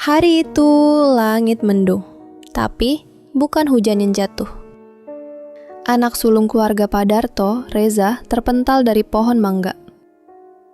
Hari itu langit mendung, tapi bukan hujan yang jatuh. Anak sulung keluarga Pak Darto, Reza, terpental dari pohon mangga.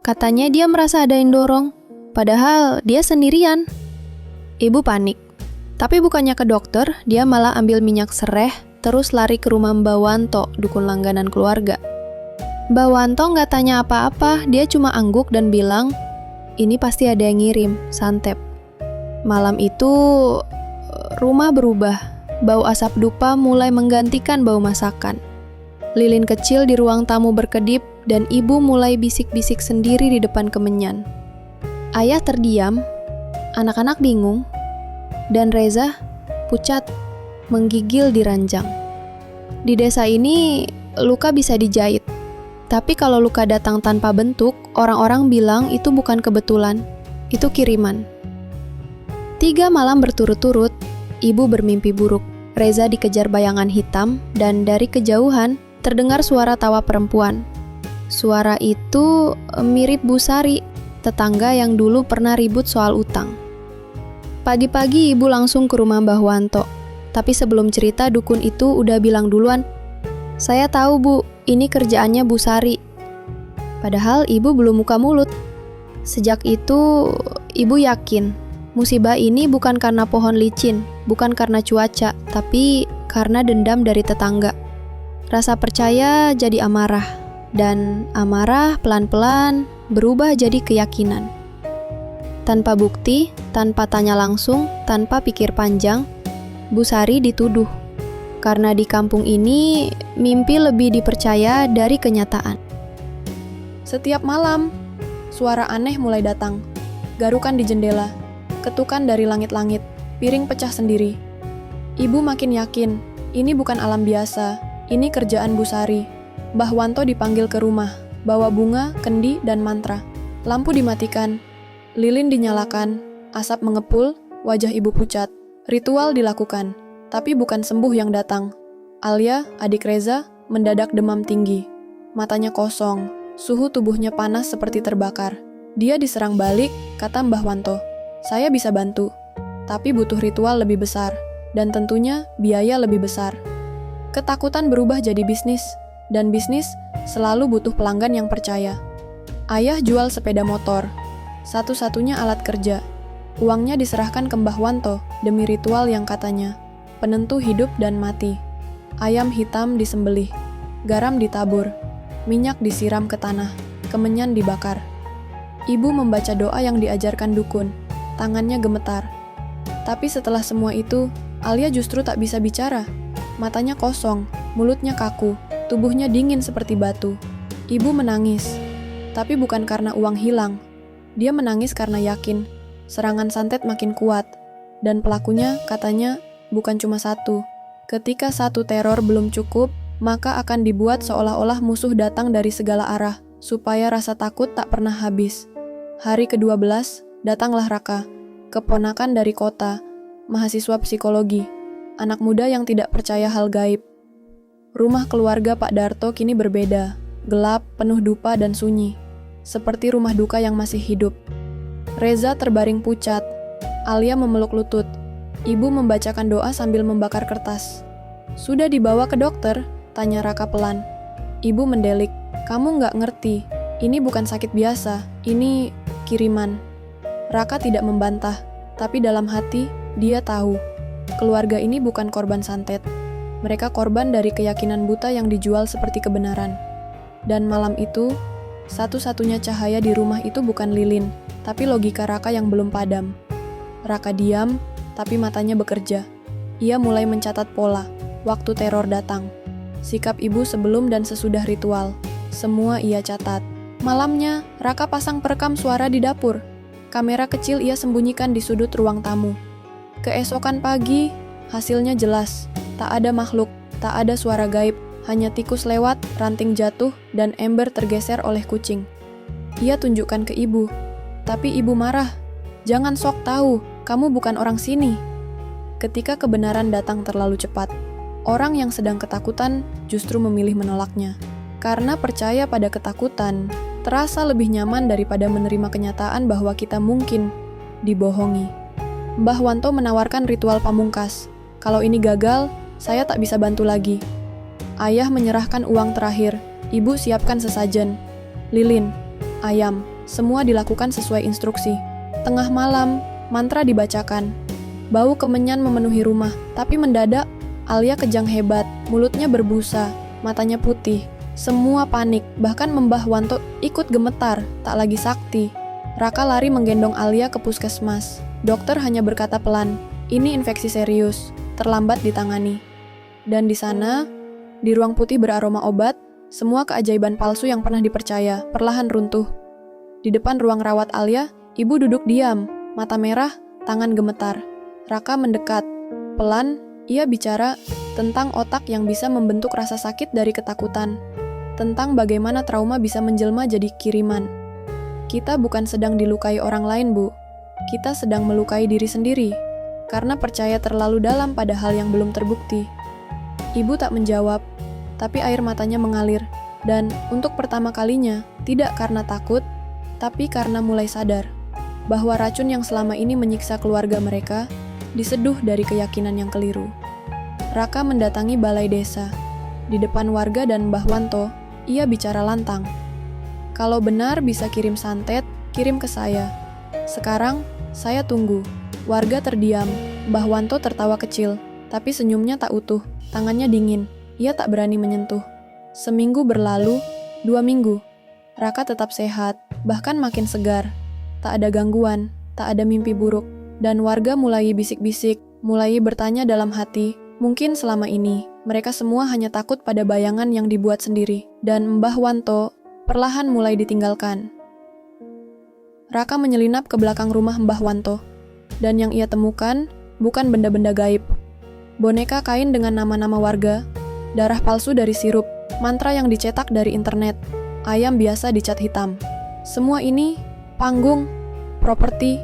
Katanya dia merasa ada yang dorong, padahal dia sendirian. Ibu panik, tapi bukannya ke dokter, dia malah ambil minyak sereh, terus lari ke rumah Mbak Wanto, dukun langganan keluarga. Mbak Wanto nggak tanya apa-apa, dia cuma angguk dan bilang, ini pasti ada yang ngirim, santep. Malam itu, rumah berubah. Bau asap dupa mulai menggantikan bau masakan. Lilin kecil di ruang tamu berkedip dan ibu mulai bisik-bisik sendiri di depan kemenyan. Ayah terdiam, anak-anak bingung, dan Reza pucat, menggigil di ranjang. Di desa ini, luka bisa dijahit. Tapi kalau luka datang tanpa bentuk, orang-orang bilang itu bukan kebetulan, itu kiriman. 3 malam berturut-turut, ibu bermimpi buruk. Reza dikejar bayangan hitam, dan dari kejauhan terdengar suara tawa perempuan. Suara itu mirip Bu Sari, tetangga yang dulu pernah ribut soal utang. Pagi-pagi ibu langsung ke rumah Mbah Wanto, tapi sebelum cerita dukun itu udah bilang duluan, "Saya tahu Bu, ini kerjaannya Bu Sari." Padahal ibu belum buka mulut. Sejak itu, ibu yakin musibah ini bukan karena pohon licin, bukan karena cuaca, tapi karena dendam dari tetangga. Rasa percaya jadi amarah, dan amarah pelan-pelan berubah jadi keyakinan. Tanpa bukti, tanpa tanya langsung, tanpa pikir panjang, Bu Sari dituduh. Karena di kampung ini, mimpi lebih dipercaya dari kenyataan. Setiap malam, suara aneh mulai datang. Garukan di jendela, ketukan dari langit-langit, piring pecah sendiri. Ibu makin yakin, ini bukan alam biasa, ini kerjaan Bu Sari. Mbah Wanto dipanggil ke rumah, bawa bunga, kendi, dan mantra. Lampu dimatikan, lilin dinyalakan, asap mengepul, wajah ibu pucat. Ritual dilakukan, tapi bukan sembuh yang datang. Alia, adik Reza, mendadak demam tinggi. Matanya kosong, suhu tubuhnya panas seperti terbakar. Dia diserang balik, kata Mbah Wanto. Saya bisa bantu, tapi butuh ritual lebih besar, dan tentunya biaya lebih besar. Ketakutan berubah jadi bisnis, dan bisnis selalu butuh pelanggan yang percaya. Ayah jual sepeda motor, satu-satunya alat kerja. Uangnya diserahkan ke Mbah Wanto demi ritual yang katanya penentu hidup dan mati. Ayam hitam disembelih, garam ditabur, minyak disiram ke tanah, kemenyan dibakar. Ibu membaca doa yang diajarkan dukun. Tangannya gemetar. Tapi setelah semua itu, Alia justru tak bisa bicara. Matanya kosong, mulutnya kaku, tubuhnya dingin seperti batu. Ibu menangis, tapi bukan karena uang hilang. Dia menangis karena yakin, serangan santet makin kuat, dan pelakunya katanya bukan cuma satu. Ketika satu teror belum cukup, maka akan dibuat seolah-olah musuh datang dari segala arah, supaya rasa takut tak pernah habis. Hari ke-12, datanglah Raka, keponakan dari kota, mahasiswa psikologi, anak muda yang tidak percaya hal gaib. Rumah keluarga Pak Darto kini berbeda, gelap, penuh dupa dan sunyi, seperti rumah duka yang masih hidup. Reza terbaring pucat, Alia memeluk lutut, ibu membacakan doa sambil membakar kertas. "Sudah dibawa ke dokter?" tanya Raka pelan. Ibu mendelik, "Kamu nggak ngerti, ini bukan sakit biasa, ini kiriman." Raka tidak membantah, tapi dalam hati dia tahu, keluarga ini bukan korban santet. Mereka korban dari keyakinan buta yang dijual seperti kebenaran. Dan malam itu, satu-satunya cahaya di rumah itu bukan lilin, tapi logika Raka yang belum padam. Raka diam, tapi matanya bekerja. Ia mulai mencatat pola, waktu teror datang. Sikap ibu sebelum dan sesudah ritual. Semua ia catat. Malamnya, Raka pasang perekam suara di dapur. Kamera kecil ia sembunyikan di sudut ruang tamu. Keesokan pagi, hasilnya jelas. Tak ada makhluk, tak ada suara gaib, hanya tikus lewat, ranting jatuh, dan ember tergeser oleh kucing. Ia tunjukkan ke ibu, tapi ibu marah. "Jangan sok tahu, kamu bukan orang sini." Ketika kebenaran datang terlalu cepat, orang yang sedang ketakutan justru memilih menolaknya. Karena percaya pada ketakutan, terasa lebih nyaman daripada menerima kenyataan bahwa kita mungkin dibohongi. Mbah Wanto menawarkan ritual pamungkas. Kalau ini gagal, saya tak bisa bantu lagi. Ayah menyerahkan uang terakhir. Ibu siapkan sesajen. Lilin, ayam, semua dilakukan sesuai instruksi. Tengah malam, mantra dibacakan. Bau kemenyan memenuhi rumah, tapi mendadak Alia kejang hebat, mulutnya berbusa, matanya putih. Semua panik, bahkan Mbah Wanto ikut gemetar, tak lagi sakti. Raka lari menggendong Alia ke puskesmas. Dokter hanya berkata pelan, ini infeksi serius, terlambat ditangani. Dan di sana, di ruang putih beraroma obat, semua keajaiban palsu yang pernah dipercaya perlahan runtuh. Di depan ruang rawat Alia, ibu duduk diam, mata merah, tangan gemetar. Raka mendekat. Pelan, ia bicara tentang otak yang bisa membentuk rasa sakit dari ketakutan. Tentang bagaimana trauma bisa menjelma jadi kiriman. Kita bukan sedang dilukai orang lain, Bu. Kita sedang melukai diri sendiri, karena percaya terlalu dalam pada hal yang belum terbukti. Ibu tak menjawab, tapi air matanya mengalir, dan untuk pertama kalinya, tidak karena takut, tapi karena mulai sadar bahwa racun yang selama ini menyiksa keluarga mereka diseduh dari keyakinan yang keliru. Raka mendatangi balai desa. Di depan warga dan Mbah Wanto, ia bicara lantang. Kalau benar bisa kirim santet, kirim ke saya. Sekarang, saya tunggu. Warga terdiam. Mbah Wanto tertawa kecil, tapi senyumnya tak utuh. Tangannya dingin. Ia tak berani menyentuh. Seminggu berlalu, 2 minggu. Raka tetap sehat, bahkan makin segar. Tak ada gangguan, tak ada mimpi buruk. Dan warga mulai bisik-bisik, mulai bertanya dalam hati, mungkin selama ini, mereka semua hanya takut pada bayangan yang dibuat sendiri. Dan Mbah Wanto perlahan mulai ditinggalkan. Raka menyelinap ke belakang rumah Mbah Wanto. Dan yang ia temukan bukan benda-benda gaib. Boneka kain dengan nama-nama warga, darah palsu dari sirup, mantra yang dicetak dari internet, ayam biasa dicat hitam. Semua ini, panggung, properti,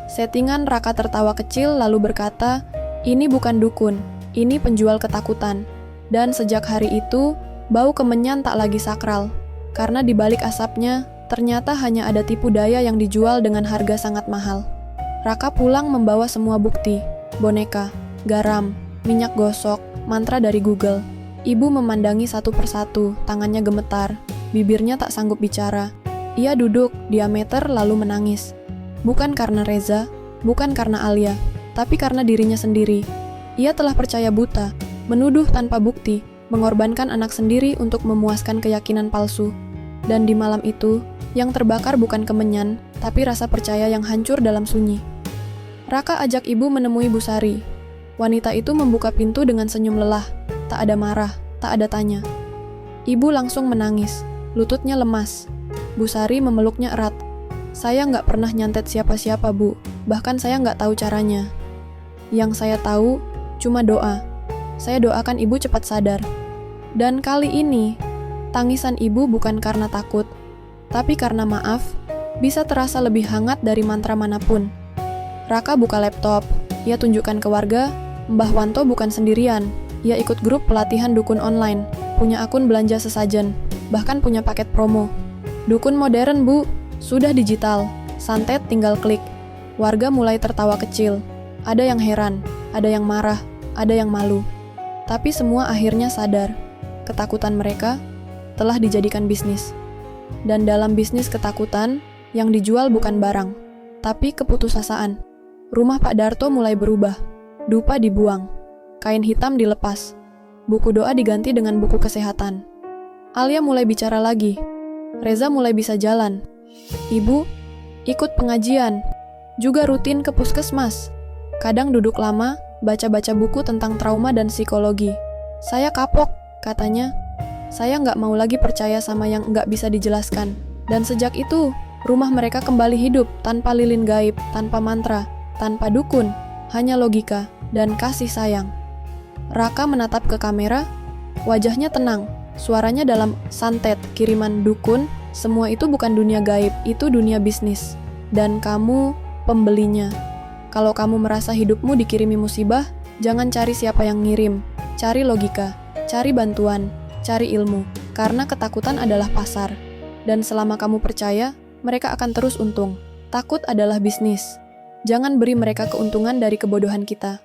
settingan. Raka tertawa kecil lalu berkata, ini bukan dukun, ini penjual ketakutan. Dan sejak hari itu, bau kemenyan tak lagi sakral. Karena di balik asapnya, ternyata hanya ada tipu daya yang dijual dengan harga sangat mahal. Raka pulang membawa semua bukti, boneka, garam, minyak gosok, mantra dari Google. Ibu memandangi satu persatu, tangannya gemetar, bibirnya tak sanggup bicara. Ia duduk, diameter lalu menangis. Bukan karena Reza, bukan karena Alia, tapi karena dirinya sendiri. Ia telah percaya buta, menuduh tanpa bukti, mengorbankan anak sendiri untuk memuaskan keyakinan palsu. Dan di malam itu, yang terbakar bukan kemenyan, tapi rasa percaya yang hancur dalam sunyi. Raka ajak ibu menemui Bu Sari. Wanita itu membuka pintu dengan senyum lelah, tak ada marah, tak ada tanya. Ibu langsung menangis, lututnya lemas. Bu Sari memeluknya erat. Saya nggak pernah nyantet siapa-siapa, Bu, bahkan saya nggak tahu caranya. Yang saya tahu, cuma doa. Saya doakan ibu cepat sadar. Dan kali ini, tangisan ibu bukan karena takut, tapi karena maaf, bisa terasa lebih hangat dari mantra manapun. Raka buka laptop, ia tunjukkan ke warga, Mbah Wanto bukan sendirian, ia ikut grup pelatihan dukun online, punya akun belanja sesajen, bahkan punya paket promo. Dukun modern, Bu, sudah digital, santet tinggal klik. Warga mulai tertawa kecil, ada yang heran, ada yang marah, ada yang malu. Tapi semua akhirnya sadar, ketakutan mereka telah dijadikan bisnis. Dan dalam bisnis ketakutan, yang dijual bukan barang, tapi keputusasaan. Rumah Pak Darto mulai berubah, dupa dibuang, kain hitam dilepas, buku doa diganti dengan buku kesehatan. Alia mulai bicara lagi, Reza mulai bisa jalan. Ibu ikut pengajian, juga rutin ke puskesmas. Kadang duduk lama, baca-baca buku tentang trauma dan psikologi. Saya kapok, katanya. Saya nggak mau lagi percaya sama yang nggak bisa dijelaskan. Dan sejak itu, rumah mereka kembali hidup tanpa lilin gaib, tanpa mantra, tanpa dukun, hanya logika dan kasih sayang. Raka menatap ke kamera, wajahnya tenang, suaranya dalam santet, kiriman dukun, semua itu bukan dunia gaib, itu dunia bisnis. Dan kamu, pembelinya. Kalau kamu merasa hidupmu dikirimi musibah, jangan cari siapa yang ngirim, cari logika, cari bantuan, cari ilmu, karena ketakutan adalah pasar. Dan selama kamu percaya, mereka akan terus untung. Takut adalah bisnis. Jangan beri mereka keuntungan dari kebodohan kita.